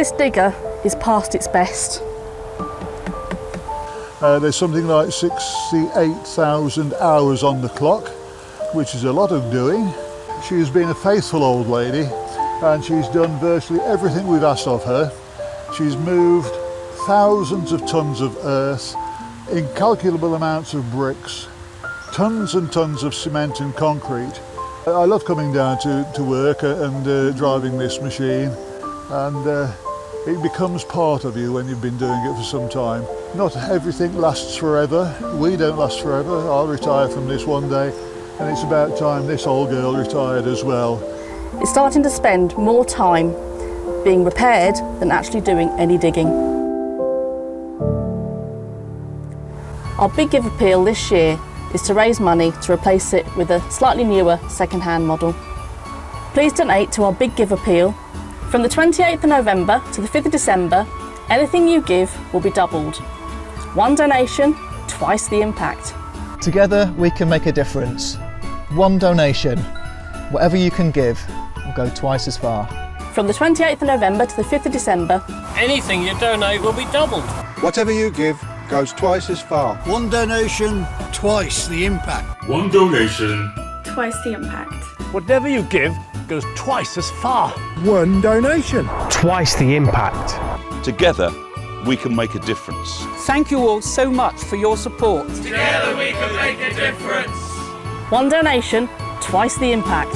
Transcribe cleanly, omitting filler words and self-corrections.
This digger is past its best. There's something like 68,000 hours on the clock, which is a lot of doing. She's been a faithful old lady and she's done virtually everything we've asked of her. She's moved thousands of tons of earth, incalculable amounts of bricks, tons and tons of cement and concrete. I love coming down to work and driving this machine, and it becomes part of you when you've been doing it for some time. Not everything lasts forever. We don't last forever. I'll retire from this one day, and it's about time this old girl retired as well. It's starting to spend more time being repaired than actually doing any digging. Our big give appeal this year is to raise money to replace it with a slightly newer second-hand model. Please donate to our big give appeal. From the 28th of November to the 5th of December, anything you give will be doubled. One donation, twice the impact. Together we can make a difference. One donation, whatever you can give, will go twice as far. From the 28th of November to the 5th of December, anything you donate will be doubled. Whatever you give goes twice as far. One donation, twice the impact. One donation, twice the impact. Whatever you give goes twice as far. One donation, twice the impact. Together, we can make a difference. Thank you all so much for your support. Together we can make a difference. One donation, twice the impact.